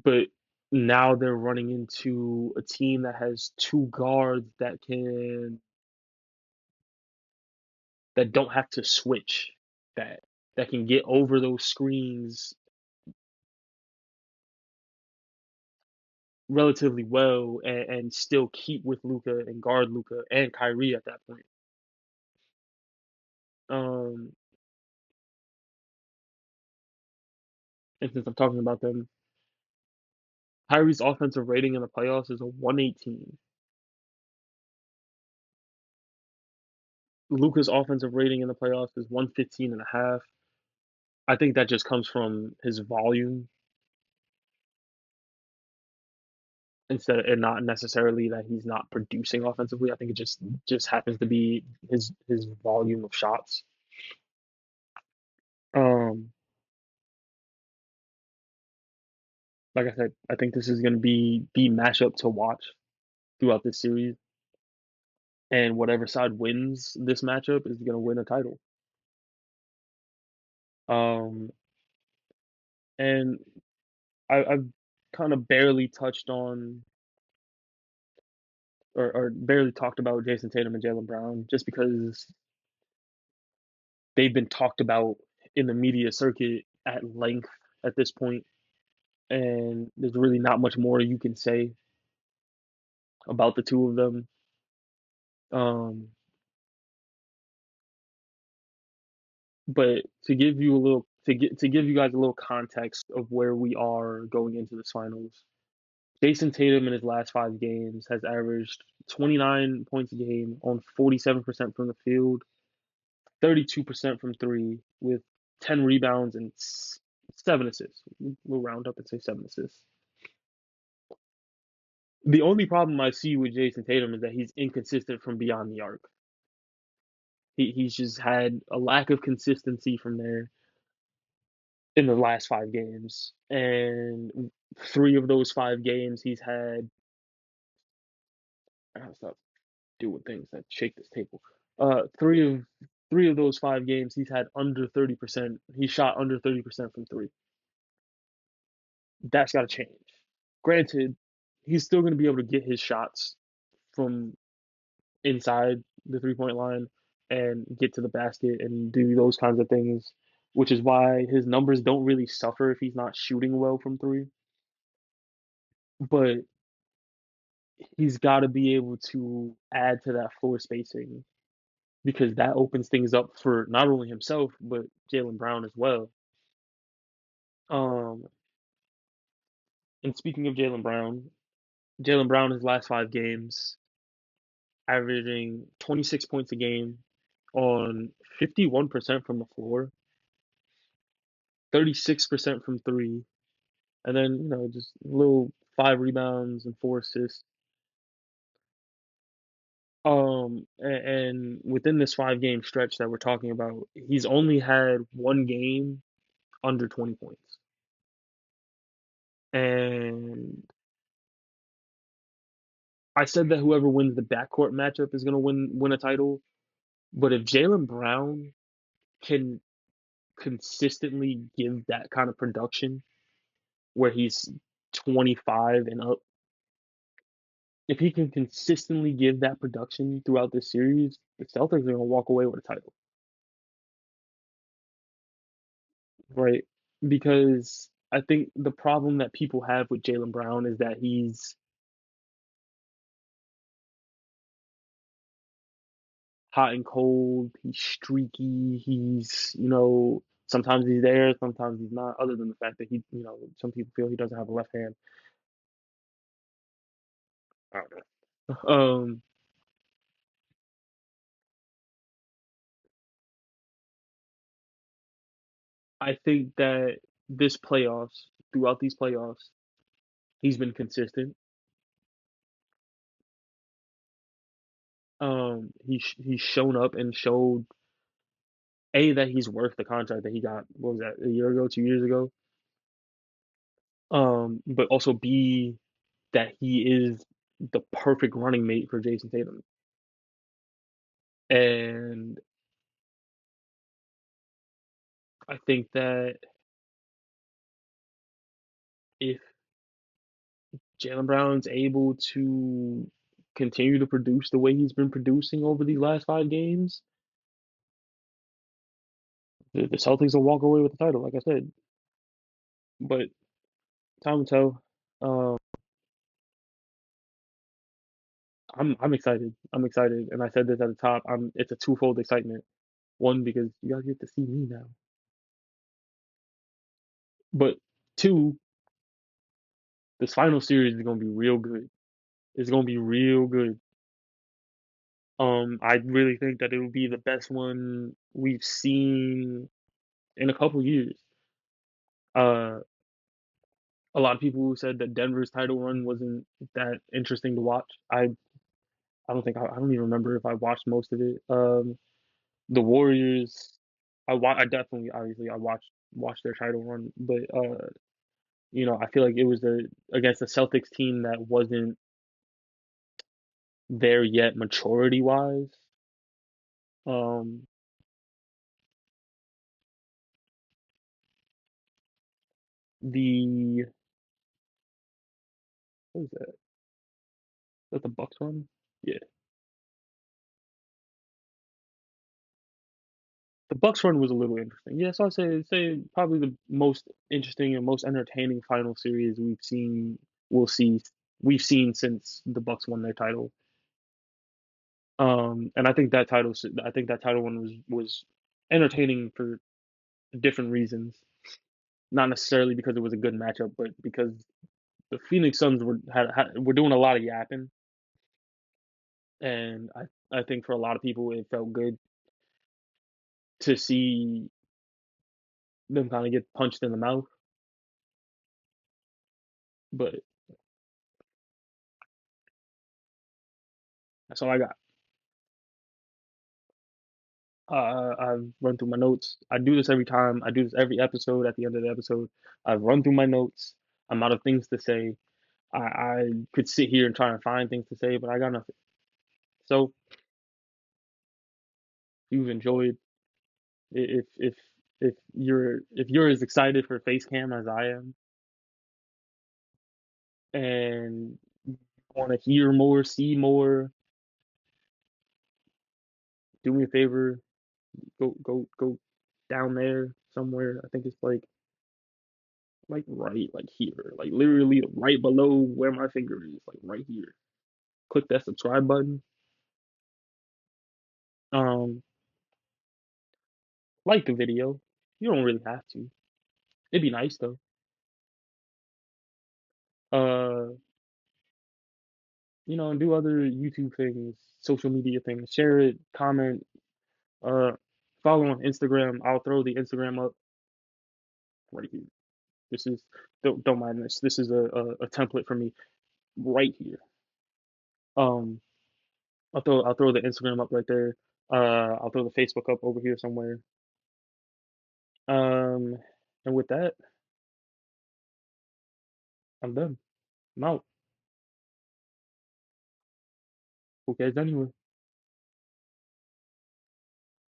But now they're running into a team that has two guards that don't have to switch, that that can get over those screens relatively well and still keep with Luca and guard Luca and Kyrie at that point. Um, and since I'm talking about them, Kyrie's offensive rating in the playoffs is a 118. Luca's offensive rating in the playoffs is 115 and a half. I think that just comes from his volume instead and not necessarily that he's not producing offensively. I think it just happens to be his volume of shots. Um, like I said, I think this is going to be the matchup to watch throughout this series, and whatever side wins this matchup is going to win a title. Um, and I've kind of barely touched on or barely talked about Jason Tatum and Jalen Brown just because they've been talked about in the media circuit at length at this point, and there's really not much more you can say about the two of them. Um, but to give you guys a little context of where we are going into this finals, Jason Tatum in his last 5 games has averaged 29 points a game on 47% from the field, 32% from three, with 10 rebounds and 7 assists. We'll round up and say 7 assists. The only problem I see with Jason Tatum is that he's inconsistent from beyond the arc. He's just had a lack of consistency from there. in the last 5 games, and 3 of those 5 games he's had. I gotta stop doing things that shake this table. Three of those 5 games he's had under 30%. He shot under 30% from three. That's got to change. Granted, he's still going to be able to get his shots from inside the 3 point line and get to the basket and do those kinds of things, which is why his numbers don't really suffer if he's not shooting well from three. But he's got to be able to add to that floor spacing because that opens things up for not only himself but Jaylen Brown as well. Um, and speaking of Jaylen Brown his last 5 games averaging 26 points a game on 51% from the floor, 36% from three, and then just little 5 rebounds and 4 assists. And within this 5 game stretch that we're talking about, he's only had one game under 20 points. And I said that whoever wins the backcourt matchup is gonna win a title. But if Jaylen Brown can consistently give that kind of production where he's 25 and up, if he can consistently give that production throughout this series, the Celtics are gonna walk away with a title, right? Because I think the problem that people have with Jaylen Brown is that he's hot and cold, he's streaky, sometimes he's there, sometimes he's not, other than the fact that some people feel he doesn't have a left hand. I don't know. I think that throughout these playoffs, he's been consistent. He's shown up and showed that he's worth the contract that he got. What was that, a year ago, 2 years ago? But also B, that he is the perfect running mate for Jason Tatum. And I think that if Jaylen Brown's able to continue to produce the way he's been producing over these last 5 games, the Celtics will walk away with the title, like I said. But time will tell. Um, I'm excited. I'm excited, and I said this at the top. It's a twofold excitement. One, because you guys get to see me now, but two, this final series is gonna be real good. It's gonna be real good. I really think that it will be the best one we've seen in a couple years. Uh, a lot of people said that Denver's title run wasn't that interesting to watch. I don't think I don't even remember if I watched most of it. The Warriors, I definitely obviously I watched their title run, but I feel like it was against the Celtics team that wasn't there yet maturity wise. Um, the what was that? Is that the Bucks run? Yeah, the Bucks run was a little interesting. Yeah, so I say probably the most interesting and most entertaining final series we'll see we've seen since the Bucks won their title. And I think that title one was entertaining for different reasons. Not necessarily because it was a good matchup, but because the Phoenix Suns were doing a lot of yapping, and I think for a lot of people it felt good to see them kind of get punched in the mouth. But that's all I got. I've run through my notes. I do this every time. I do this every episode. At the end of the episode, I've run through my notes. I'm out of things to say. I could sit here and try and find things to say, but I got nothing. So, if you've enjoyed, if you're as excited for face cam as I am, and want to hear more, see more, do me a favor, go down there somewhere. I think it's like right like here, like literally right below where my finger is, like right here. Click that subscribe button. Um, like the video. You don't really have to. It'd be nice though. Uh, and do other YouTube things, social media things. Share it, comment, uh, follow on Instagram. I'll throw the Instagram up right here. This is don't mind this. This is a template for me right here. Um, I'll throw the Instagram up right there. I'll throw the Facebook up over here somewhere. Um, and with that, I'm done. I'm out. Okay, anyway.